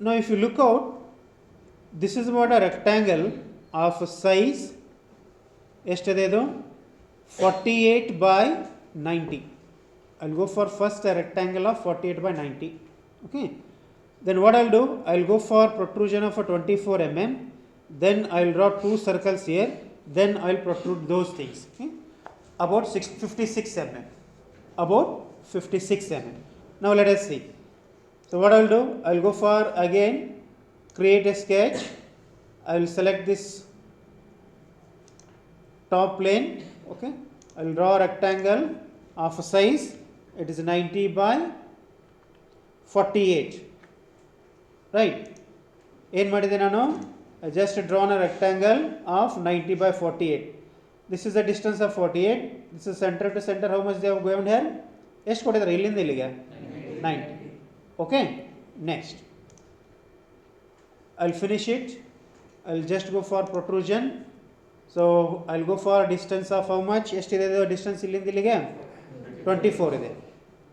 Now if you look out, this is what a rectangle of size ಎಷ್ಟಿದೆ ಇದು 48 by 90. I'll go for first a rectangle of 48 by 90. Okay, then what I'll do, I'll go for protrusion of a 24 mm, then I'll draw two circles here, then I'll protrude those things. Okay, about 56 mm, about 56 mm. Now let us see. So what I'll do, I'll go for again create a sketch. I will select this top plane. Okay, I will draw a rectangle of a size, it is 90 by 48. Right, ಏನು ಮಾಡಿದೆ ನಾನು, I just drawn a rectangle of 90 by 48. This is the distance of 48. This is center to center. How much they have gone here? ಎಷ್ಟು ಕೊಟ್ಟಿದ್ದಾರೆ ಇಲ್ಲಿಂದ ಇಲ್ಲಿಗೆ 90. Okay, next I'll finish it. I'll just go for protrusion. So I'll go for distance of how much, ಎಷ್ಟಿದೆ ಇದು distance ಇಲ್ಲಿಂದ ಇಲ್ಲಿಗೆ 24 ಇದೆ.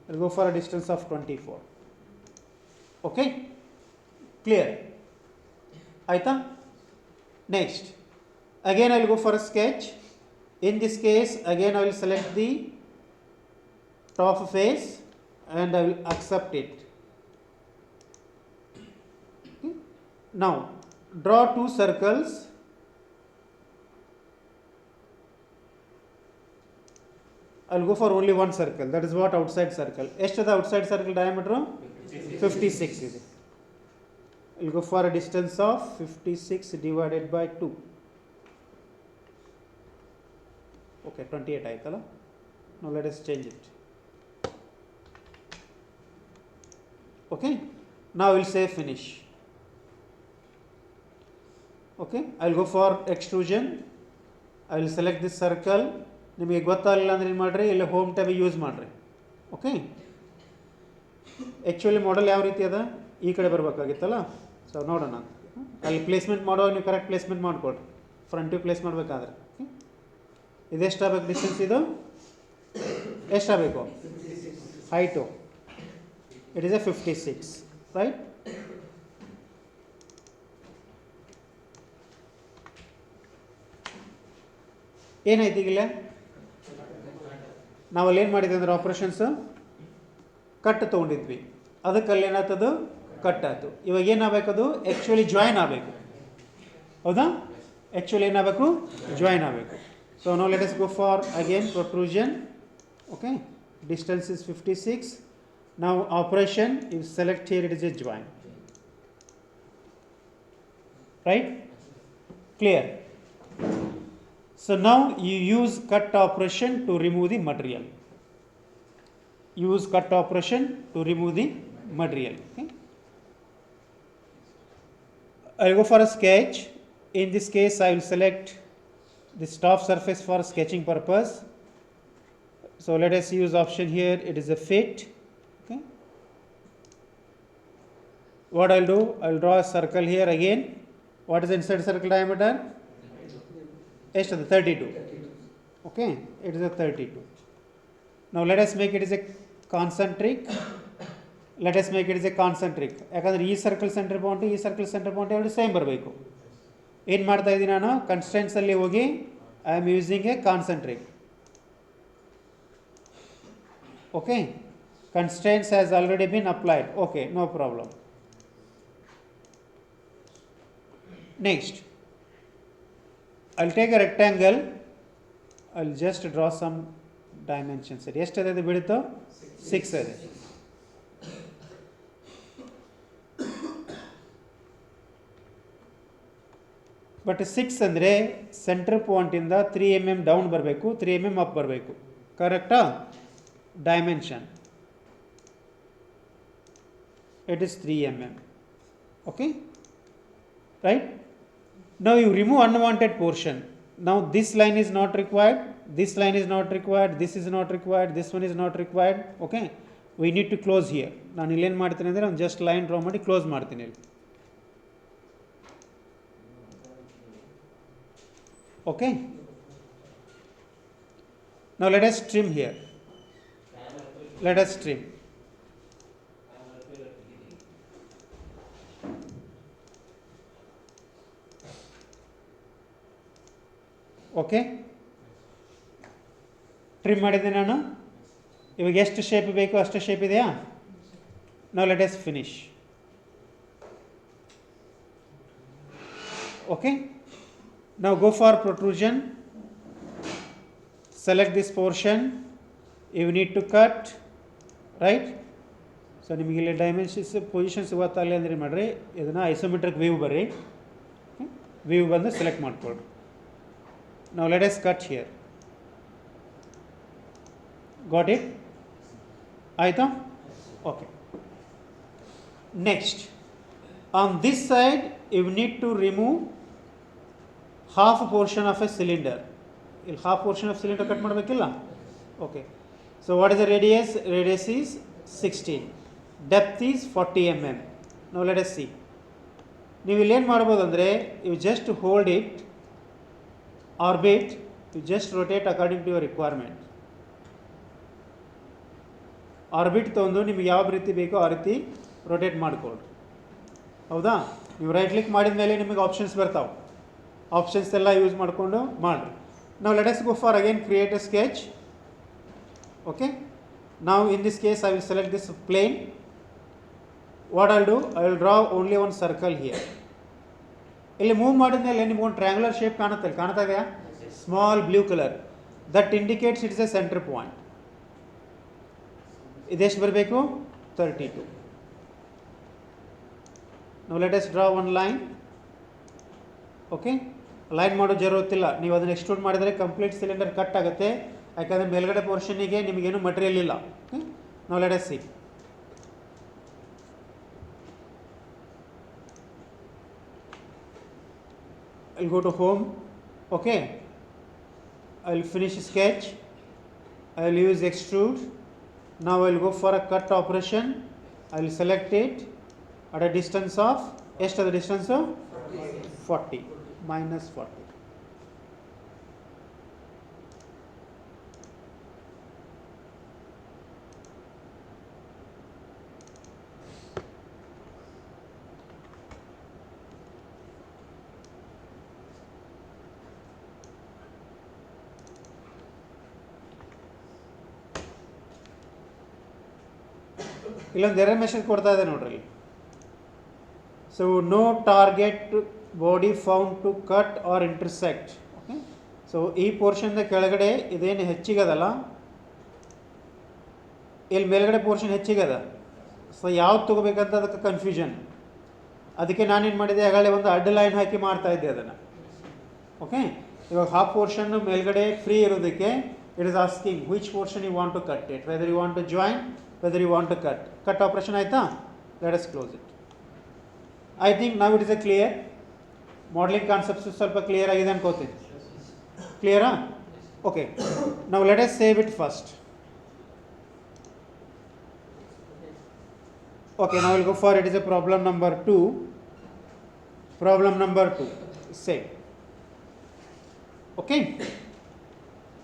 I'll go for a distance of 24. Okay, clear ಆಯ್ತಾ? Next again I'll go for a sketch. In this case again I will select the top face and I will accept it. Okay. Now draw two circles. I'll go for only one circle, that is what outside circle. ಎಷ್ಟು the outside circle diameter 56 ಇದೆ. I'll go for a distance of 56 divided by 2. Okay, 28 ಆಯ್ತಲ್ಲ. Now let us change it. Okay, now we'll say finish. Okay, I'll go for extrusion. I will select this circle. ನಿಮಗೆ ಗೊತ್ತಾಗಲಿಲ್ಲ ಅಂದರೆ ಏನು ಮಾಡಿರಿ, ಇಲ್ಲಿ home tab use ಮಾಡಿರಿ. Okay, actually model ಯಾವ ರೀತಿ ಅದ, ಈ ಕಡೆ ಬರಬೇಕಾಗಿತ್ತಲ್ಲ. ಸೊ ನೋಡೋಣ, ಅಲ್ಲಿ ಪ್ಲೇಸ್ಮೆಂಟ್ ಮಾಡೋ ನೀವು ಕರೆಕ್ಟ್ ಪ್ಲೇಸ್ಮೆಂಟ್ ಮಾಡಿಕೊಡ್ರಿ, ಫ್ರಂಟಿಗೆ ಪ್ಲೇಸ್ ಮಾಡಬೇಕಾದ್ರೆ. ಇದೆಷ್ಟಾಗಬೇಕು ಡಿಸ್ಟೆನ್ಸ್, ಇದು ಎಷ್ಟಾಗಬೇಕು height, it is a 56, right. ಏನಾಯ್ತು ಈಗಿಲ್ಲ, ನಾವಲ್ಲಿ ಏನು ಮಾಡಿದ್ವಿ ಅಂದರೆ ಆಪ್ರೇಷನ್ಸ್ ಕಟ್ ತೊಗೊಂಡಿದ್ವಿ, ಅದಕ್ಕೆ ಅಲ್ಲಿ ಏನಾಗ್ತದು ಕಟ್ ಆಯಿತು. ಇವಾಗ ಏನಾಗಬೇಕದು ಆ್ಯಕ್ಚುಲಿ ಜಾಯಿನ್ ಆಗಬೇಕು, ಹೌದಾ? ಆ್ಯಕ್ಚುಲಿ ಏನಾಗಬೇಕು, ಜಾಯಿನ್ ಆಗಬೇಕು. So now let us go for again protrusion. Okay, distance is 56. ನಾವು operation you select here, it is a join. Right, clear. So now you use cut operation to remove the material. Use cut operation to remove the material. Okay. I will go for a sketch. In this case, I will select this top surface for sketching purpose. So let us use option here. It is a fit. Okay. What I'll do, I'll draw a circle here again. What is the inside circle diameter? ಎಷ್ಟು, 32. Okay, it is a 32. Now let us make it as a concentric. Let us make it as a concentric. ಯಾಕಂದರೆ ಈ circle centre point, ಈ circle centre point ಎರಡು same ಬರಬೇಕು. ಏನು ಮಾಡ್ತಾ ಇದ್ದೀನಿ ನಾನು, ಕನ್ಸ್ಟೆಂಟ್ಸಲ್ಲಿ ಹೋಗಿ I am using a concentric. Okay, constraints has already been applied. Okay, no problem. Next I'll take a rectangle. I'll just draw some dimensions. ಎಷ್ಟಿದೆ ಇದು ಬಿಡುತ್ತೋ, 6 ಇದೆ. ಬಟ್ 6 ಅಂದರೆ ಸೆಂಟರ್ ಪಾಯಿಂಟಿಂದ 3 mm ಡೌನ್ ಬರಬೇಕು, 3 mm ಅಪ್ ಬರಬೇಕು. ಕರೆಕ್ಟಾ? Dimension it is 3 mm. Okay, right. Now you remove unwanted portion. Now this line is not required, this line is not required, this is not required, this one is not required. Okay, we need to close here. ನಾನು ಇಲ್ಲೇನು ಮಾಡ್ತೀನಿ ಅಂದರೆ ನಾನು just line draw ಮಾಡಿ close ಮಾಡ್ತೀನಿ ಇಲ್ಲಿ. Okay, now let us trim here. Let us trim. Okay, trim ಮಾಡಿದ್ದೆ ನಾನು. ಇವಾಗ ಎಷ್ಟು ಶೇಪ್ ಬೇಕು ಅಷ್ಟು ಶೇಪ್ ಇದೆಯಾ? ನಾವು ಲೆಟ್ ಅಸ್ ಫಿನಿಶ್. ಓಕೆ, ನಾವು go for protrusion, select this portion, you need to cut, right? So ನಿಮಗೆ ಇಲ್ಲಿ ಡೈಮೆನ್ಷನ್ಸ್ ಪೊಸಿಷನ್ಸ್ ಗೊತ್ತಾಗಲಿ ಅಂದರೆ ಮಾಡಿರಿ, ಇದನ್ನು ಐಸೋಮೆಟ್ರಿಕ್ ವ್ಯೂ ಬರ್ರಿ, ವ್ಯೂ ಬಂದು ಸೆಲೆಕ್ಟ್ ಮಾಡ್ಕೊಳ್ರಿ. ನಾವು let us cut here. Got it? ಆಯಿತಾ? Okay. Next, on this side you need to remove half portion of a cylinder. ಇಲ್ಲಿ half portion of cylinder cut ಮಾಡಬೇಕಿಲ್ಲ? Okay. So what is the radius? Radius is 16, depth is 40 mm. Now let us see. ನೀವು ಇಲ್ಲೇನು ಮಾಡ್ಬೋದು ಅಂದರೆ, you just hold it, orbit, you just rotate according to your requirement. Orbit ತೊಗೊಂಡು ನಿಮ್ಗೆ ಯಾವ ರೀತಿ ಬೇಕೋ ಆ ರೀತಿ ರೊಟೇಟ್ ಮಾಡಿಕೊಳ್ರಿ. ಹೌದಾ? ನೀವು ರೈಟ್ ಕ್ಲಿಕ್ ಮಾಡಿದ ಮೇಲೆ ನಿಮಗೆ ಆಪ್ಷನ್ಸ್ ಬರ್ತಾವೆ, ಆಪ್ಷನ್ಸ್ ಎಲ್ಲ ಯೂಸ್ ಮಾಡಿಕೊಂಡು ಮಾಡಿರಿ. Now let us go for again create a sketch. Okay, now in this case I will select this plane. What I'll do, I will draw only one circle here. ಇಲ್ಲಿ move ಮಾಡಿದ್ಮೇಲೆ ನಿಮ್ಗೆ ಒಂದು triangular shape ಕಾಣ್ತಾ ಇದೆಯಾ? Small blue colour, that indicates it's A centre point. ಇದೆಷ್ಟು ಬರಬೇಕು? 32. Now let us draw one line. Okay, line ಮಾಡೋ ಜರುತ್ತಿಲ್ಲ. ನೀವು ಅದನ್ನು ಎಕ್ಸ್ಟ್ರೂಡ್ ಮಾಡಿದರೆ ಕಂಪ್ಲೀಟ್ ಸಿಲಿಂಡರ್ ಕಟ್ ಆಗುತ್ತೆ, ಯಾಕಂದರೆ ಮೇಲ್ಗಡೆ ಪೋರ್ಷನಿಗೆ ನಿಮಗೇನು ಮಟೀರಿಯಲ್ ಇಲ್ಲ. ನಾವು let us C. I'll go to home. Okay, I'll finish sketch. I'll use extrude. Now I'll go for a cut operation. I'll select it at a distance of, ಎಷ್ಟು ಅದ distance? 40 minus 40. ಇಲ್ಲೊಂದು error message ಕೊಡ್ತಾ ಇದೆ ನೋಡ್ರಿ. So no target body found to cut or intersect. Okay, so ಈ ಪೋರ್ಷನ್ದ ಕೆಳಗಡೆ ಇದೇನು ಹೆಚ್ಚಿಗದಲ್ಲ, ಇಲ್ಲಿ ಮೇಲ್ಗಡೆ ಪೋರ್ಷನ್ ಹೆಚ್ಚಿಗದ. ಸೊ ಯಾವ್ದು ತೊಗೋಬೇಕಂತ ಅದಕ್ಕೆ ಕನ್ಫ್ಯೂಷನ್. ಅದಕ್ಕೆ ನಾನೇನು ಮಾಡಿದೆ, ಆಗಲೇ ಒಂದು ಅಡ್ಡ ಲೈನ್ ಹಾಕಿ ಮಾಡ್ತಾ ಇದ್ದೆ ಅದನ್ನು. ಓಕೆ, ಇವಾಗ ಹಾಫ್ ಪೋರ್ಷನ್ನು ಮೇಲ್ಗಡೆ ಫ್ರೀ ಇರೋದಕ್ಕೆ it is asking which portion you want to cut it, whether you want to join, whether you want to cut operation ಆಯಿತಾ? Let us close it. I think now it is a clear. Modelling concepts ಸ್ವಲ್ಪ clear ಆಗಿದೆ ಅನ್ಕೋತೀನಿ. ಕ್ಲಿಯರಾ? Okay, ನಾವು let us save it first. Okay, now we'll go for it is a problem number 2. Problem number 2, save. Okay,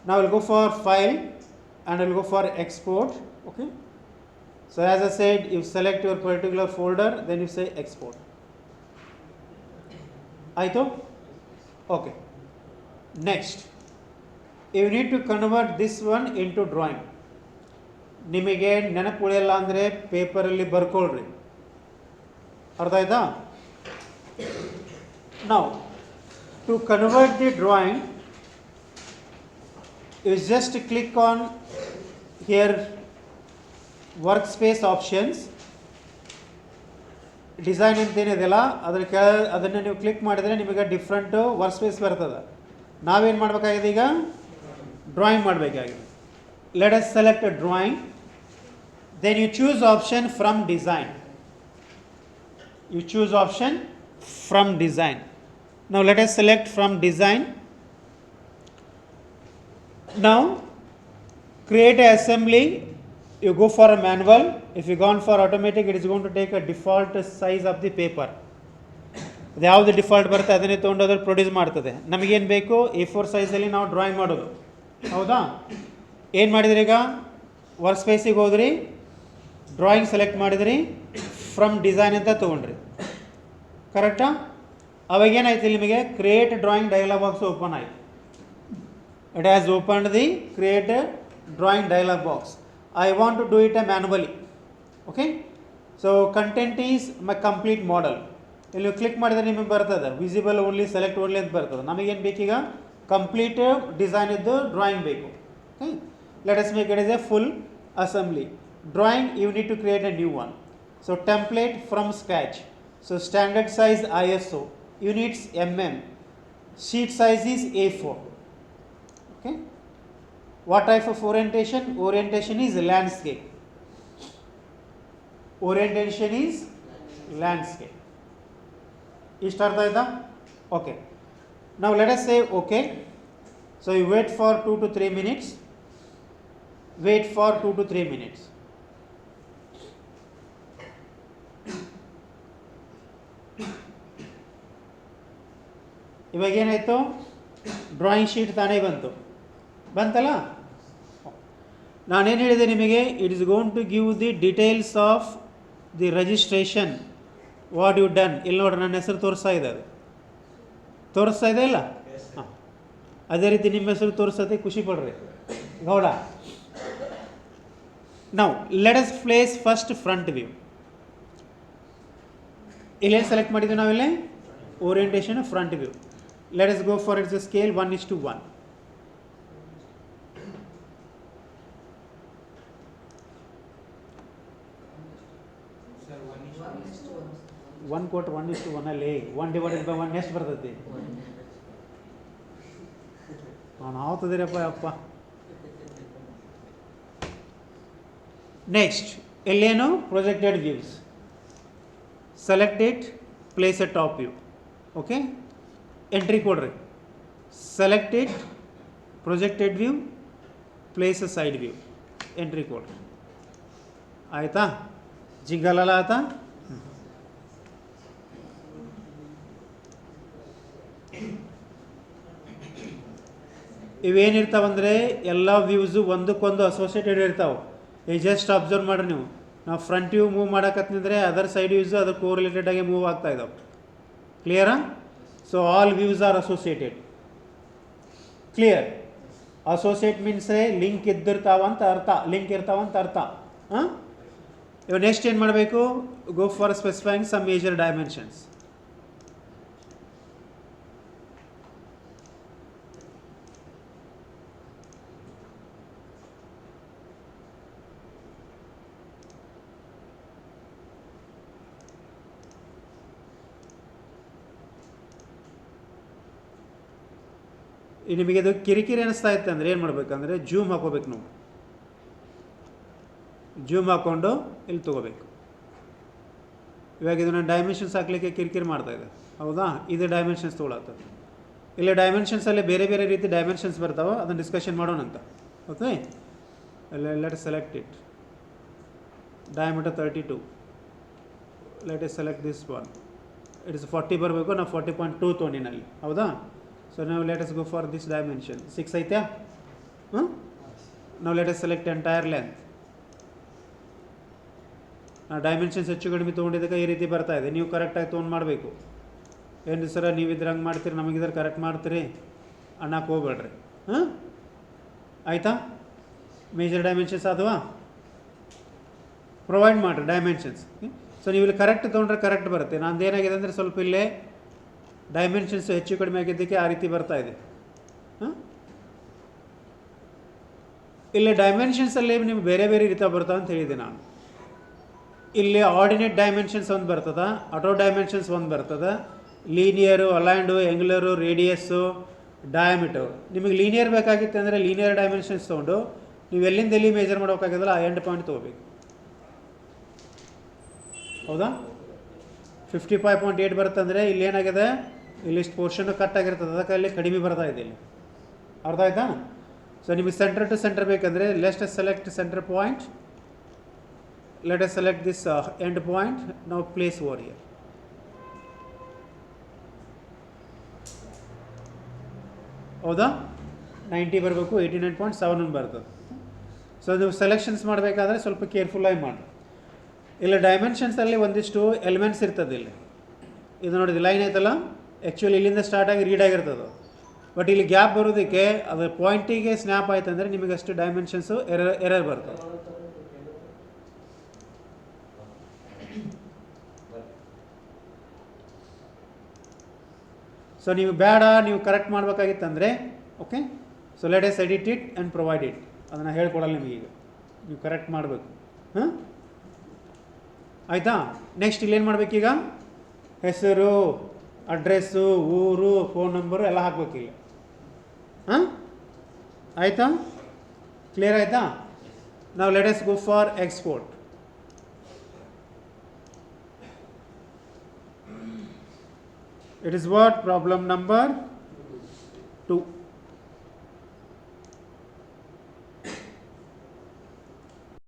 now we'll go for file and we'll go for export. Okay, so as I said, you select your particular folder, then you say export. Aito? Okay, next you need to convert this one into drawing. ನಿಮಗೆ ನೆನಪು ಉಳಿಯಲ್ಲ ಅಂದರೆ ಪೇಪರಲ್ಲಿ ಬರ್ಕೊಳ್ರಿ. ಅರ್ಥ ಆಯ್ತಾ? ನಾವು to convert the drawing you just click on here workspace options. Design ಅಂತೇನಿದೆಯಲ್ಲ ಅದ್ರ ಅದನ್ನು ನೀವು ಕ್ಲಿಕ್ ಮಾಡಿದರೆ ನಿಮಗೆ ಡಿಫ್ರೆಂಟು ವರ್ಕ್ ಸ್ಪೇಸ್ ಬರ್ತದೆ. ನಾವೇನು ಮಾಡಬೇಕಾಗಿದೆ, ಈಗ ಡ್ರಾಯಿಂಗ್ ಮಾಡಬೇಕಾಗಿದೆ. Let us select a drawing, then you choose option from design. You choose option from design. Now let us select from design. Now create a assembly. You go for a manual. If you gone for automatic, it is going to take a default size of the paper. ಅದು ಯಾವುದು default ಬರುತ್ತೆ ಅದನ್ನೇ ತೊಗೊಂಡು ಅದ್ರ produce ಮಾಡ್ತದೆ. ನಮಗೇನು ಬೇಕು A4 ಸೈಜಲ್ಲಿ ನಾವು ಡ್ರಾಯಿಂಗ್ ಮಾಡೋದು. ಹೌದಾ? ಏನು ಮಾಡಿದ್ರಿ, ಈಗ ವರ್ಕ್ ಸ್ಪೇಸಿಗೆ ಹೋದ್ರಿ, ಡ್ರಾಯಿಂಗ್ ಸೆಲೆಕ್ಟ್ ಮಾಡಿದ್ರಿ, ಫ್ರಮ್ ಡಿಸೈನ್ ಅಂತ ತೊಗೊಂಡ್ರಿ. ಕರೆಕ್ಟಾ? ಅವಾಗೇನಾಯ್ತು, ನಿಮಗೆ create drawing dialogue box open ಆಯಿತು. It has opened the create a drawing dialog box. I want to do it manually. Okay, so content is my complete model. ಇಲ್ಲಿ click ಮಾಡಿದ್ರೆ ನಿಮಗೆ ಬರ್ತದೆ ವಿಸಿಬಲ್ ಓನ್ಲಿ ಸೆಲೆಕ್ಟ್ ಓನ್ಲಿ ಅಂತ ಬರ್ತದೆ. ನಮಗೇನು ಬೇಕೀಗ complete design ಇದ್ದು drawing ಬೇಕು. Okay, let us make it is A full assembly. Drawing, you need to create a new one. So template from scratch. So standard size ISO, units mm, sheet size is A4. Okay, what type of orientation? Orientation is landscape. Orientation is landscape. Is start aayta? Okay, now let us say okay. So you wait for 2 to 3 minutes. Wait for 2 to 3 minutes. ಇವಾಗ ಏನಾಯಿತು, drawing sheet ತಾನೇ ಬಂತಲ್ಲ. ನಾನೇನು ಹೇಳಿದೆ ನಿಮಗೆ, it is going to give the details of the registration what you done. ಇಲ್ಲಿ ನೋಡ್ರಿ ನನ್ನ ಹೆಸರು ತೋರಿಸ್ತಾ ಇದೆ, ಅದು ತೋರಿಸ್ತಾ ಇದೆ ಇಲ್ಲ? ಹಾಂ, ಅದೇ ರೀತಿ ನಿಮ್ಮ ಹೆಸರು ತೋರಿಸ್ತದೆ, ಖುಷಿ ಪಡ್ರಿ Gowda. Now let us place first front view. ಇಲ್ಲೇನು ಸೆಲೆಕ್ಟ್ ಮಾಡಿದ್ವಿ ನಾವಿಲ್ಲಿ orientation front view. Let us go for its scale 1:1. One ಕೊಟ್ಟು 1:1 ಅಲ್ಲಿ 1/1 ಎಷ್ಟು ಬರ್ತೈತಿ? ನಾವು ತದಿರಪ್ಪ ಅಪ್ಪ. ನೆಕ್ಸ್ಟ್ ಎಲ್ಲೇನು projected views. Select it, place a top view. Okay, entry ಕೊಡ್ರಿ. Select it, projected view, place a side view, entry ಕೊಡ್ರಿ. ಆಯಿತಾ? ಜಿಂಗಲಲ್ಲ ಆಯ್ತಾ? ಇವೇನಿರ್ತಾವಂದರೆ ಎಲ್ಲ ವ್ಯೂಸು ಒಂದಕ್ಕೊಂದು ಅಸೋಸಿಯೇಟೆಡ್ ಇರ್ತಾವೆ. ಈ ಜಸ್ಟ್ ಅಬ್ಸರ್ವ್ ಮಾಡಿರಿ ನೀವು. ನಾವು ಫ್ರಂಟ್ ವ್ಯೂ ಮೂವ್ ಮಾಡಕತ್ತಿದ್ರೆ ಅದರ್ ಸೈಡ್ ವ್ಯೂಸು ಅದರ ಕೋರಿಲೇಟೆಡ್ ಆಗಿ ಮೂವ್ ಆಗ್ತಾ ಇದ್ದಾವೆ. ಕ್ಲಿಯರಾ? So all views are associated. Clear? Associate means link ಇದ್ದಿರ್ತಾವಂತ ಅರ್ಥ, ಲಿಂಕ್ ಇರ್ತಾವಂತ ಅರ್ಥ. ಹಾಂ, ಇವಾಗ ನೆಕ್ಸ್ಟ್ ಏನು ಮಾಡಬೇಕು? Go for specifying some major dimensions. ನಿಮಗೆ ಅದು ಕಿರಿಕಿರಿ ಅನಿಸ್ತಾ ಇತ್ತು ಅಂದರೆ ಏನು ಮಾಡಬೇಕಂದ್ರೆ ಜೂಮ್ ಹಾಕೋಬೇಕು. ನಾವು ಜೂಮ್ ಹಾಕ್ಕೊಂಡು ಇಲ್ಲಿ ತೊಗೋಬೇಕು. ಇವಾಗ ಇದನ್ನು ಡೈಮೆನ್ಷನ್ಸ್ ಹಾಕ್ಲಿಕ್ಕೆ ಕಿರಿಕಿರಿ ಮಾಡ್ತಾಯಿದೆ, ಹೌದಾ? ಇದು ಡೈಮೆನ್ಷನ್ಸ್ ತೊಗೊಳತ್ತದು. ಇಲ್ಲಿ ಡೈಮೆನ್ಷನ್ಸಲ್ಲಿ ಬೇರೆ ಬೇರೆ ರೀತಿ ಡೈಮೆನ್ಷನ್ಸ್ ಬರ್ತಾವೆ, ಅದನ್ನು ಡಿಸ್ಕಷನ್ ಮಾಡೋಣ ಅಂತ. Okay, let select it. Diameter 32. Let us select this one. It is 40 ಬರಬೇಕು, ನಾವು 40.2 ತೊಗೊಂಡಿನಲ್ಲಿ, ಹೌದಾ? So now let us go for this dimension. 6 ಐತ್ಯಾ? Now let us select entire length. Dimensions ಹೆಚ್ಚು ಕಡಿಮೆ ತೊಗೊಂಡಿದ್ದಕ್ಕೆ ಈ ರೀತಿ ಬರ್ತಾ ಇದೆ. ನೀವು ಕರೆಕ್ಟಾಗಿ ತೊಗೊಂಡು ಮಾಡಬೇಕು. ಏನು ಸರ ನೀವು ಇದ್ರ ಹಂಗೆ ಮಾಡ್ತೀರಿ, ನಮಗಿದ್ರೆ ಕರೆಕ್ಟ್ ಮಾಡ್ತೀರಿ ಅನ್ನಕ್ಕೆ ಹೋಗ್ಬೇಡ್ರಿ. ಹಾಂ, ಆಯಿತಾ? ಮೇಜರ್ ಡೈಮೆನ್ಷನ್ಸ್ ಅಥವಾ ಪ್ರೊವೈಡ್ ಮಾಡಿರಿ ಡೈಮೆನ್ಷನ್ಸ್. ಸೊ ನೀವು ಇಲ್ಲಿ ಕರೆಕ್ಟ್ ತೊಗೊಂಡ್ರೆ ಕರೆಕ್ಟ್ ಬರುತ್ತೆ. ನಂದು ಏನಾಗಿದೆ ಅಂದರೆ ಸ್ವಲ್ಪ ಇಲ್ಲೇ ಡೈಮೆನ್ಷನ್ಸ್ ಹೆಚ್ಚು ಕಡಿಮೆ ಆಗಿದ್ದಕ್ಕೆ ಆ ರೀತಿ ಬರ್ತಾ ಇದೆ. ಹಾಂ, ಇಲ್ಲಿ ಡೈಮೆನ್ಷನ್ಸಲ್ಲಿ ನಿಮ್ಗೆ ಬೇರೆ ಬೇರೆ ರೀತಿ ಬರ್ತಾವೆ ಅಂತ ಹೇಳಿದೆ ನಾನು. ಇಲ್ಲಿ ಆರ್ಡಿನೇಟ್ ಡೈಮೆನ್ಷನ್ಸ್ ಒಂದು ಬರ್ತದೆ, ಆಟೋ ಡೈಮೆನ್ಷನ್ಸ್ ಒಂದು ಬರ್ತದೆ, ಲೀನಿಯರು, ಅಲೈನ್ಡು, ಎಂಗ್ಯುಲರು, ರೇಡಿಯಸ್ಸು, ಡಯಾಮೀಟರ್. ನಿಮಗೆ ಲೀನಿಯರ್ ಬೇಕಾಗಿತ್ತು ಅಂದರೆ ಲೀನಿಯರ್ ಡೈಮೆನ್ಷನ್ಸ್ ತೊಗೊಂಡು ನೀವು ಎಲ್ಲಿಂದ ಎಲ್ಲಿ ಮೇಜರ್ ಮಾಡೋಕ್ಕಾಗಿದ್ದಲ್ಲ ಆ ಎಂಡ್ ಪಾಯಿಂಟ್ ತೊಗೋಬೇಕು, ಹೌದಾ? 55.8 ಬರುತ್ತಂದರೆ ಇಲ್ಲಿ ಏನಾಗಿದೆ, ಇಲ್ಲಿಷ್ಟು ಪೋರ್ಷನ್ನು ಕಟ್ ಆಗಿರ್ತದೆ, ಅದಕ್ಕೆ ಅಲ್ಲಿ ಕಡಿಮೆ ಬರ್ತಾ ಇದೆ. ಇಲ್ಲಿ ಅರ್ಥ ಆಯ್ತಾ? ಸೊ ನಿಮಗೆ ಸೆಂಟರ್ ಟು ಸೆಂಟರ್ ಬೇಕಂದರೆ let us select centre point. Let us select this end point. ನಾವು ಪ್ಲೇಸ್ ಓವರ್ ಹಿಯರ್. ಹೌದಾ? 90 ಬರಬೇಕು, 89.7 ಬರ್ತದೆ. ಸೊ ನೀವು ಸೆಲೆಕ್ಷನ್ಸ್ ಮಾಡಬೇಕಾದ್ರೆ ಸ್ವಲ್ಪ ಕೇರ್ಫುಲ್ಲಾಗಿ ಮಾಡಿ. ಇಲ್ಲ ಡೈಮೆನ್ಷನ್ಸಲ್ಲಿ ಒಂದಿಷ್ಟು ಎಲಿಮೆಂಟ್ಸ್ ಇರ್ತದೆ. ಇಲ್ಲಿ ಇದು ನೋಡಿದ ಲೈನ್ ಐತಲ್ಲ, ಆ್ಯಕ್ಚುಲಿ ಇಲ್ಲಿಂದ ಸ್ಟಾರ್ಟ್ ಆಗಿ ರೀಡ್ ಆಗಿರ್ತದೆ. ಬಟ್ ಇಲ್ಲಿ ಗ್ಯಾಪ್ ಬರೋದಕ್ಕೆ ಅದು ಪಾಯಿಂಟಿಗೆ ಸ್ನ್ಯಾಪ್ ಆಯ್ತು ಅಂದರೆ ನಿಮಗೆ ಅಷ್ಟು ಡೈಮೆನ್ಷನ್ಸು ಎರರ್ ಬರ್ತದೆ. ಸೊ ನೀವು ಬೇಡ, ನೀವು ಕರೆಕ್ಟ್ ಮಾಡಬೇಕಾಗಿತ್ತಂದರೆ okay. So let us edit it and provide it. ಅದನ್ನು ಹೇಳ್ಕೊಡಲ್ಲ ನಿಮಗೀಗ, ನೀವು ಕರೆಕ್ಟ್ ಮಾಡಬೇಕು. ಹಾಂ, ಆಯಿತಾ? ನೆಕ್ಸ್ಟ್ ಇಲ್ಲೇನು ಮಾಡಬೇಕೀಗ? ಹೆಸರು, ಅಡ್ರೆಸ್ಸು, ಊರು, ಫೋನ್ ನಂಬರು ಎಲ್ಲ ಹಾಕ್ಬೇಕೀಗ. ಹಾಂ, ಆಯಿತಾ? ಕ್ಲಿಯರ್ ಆಯಿತಾ? ನಾವು let us go for export. It is what? Problem number 2.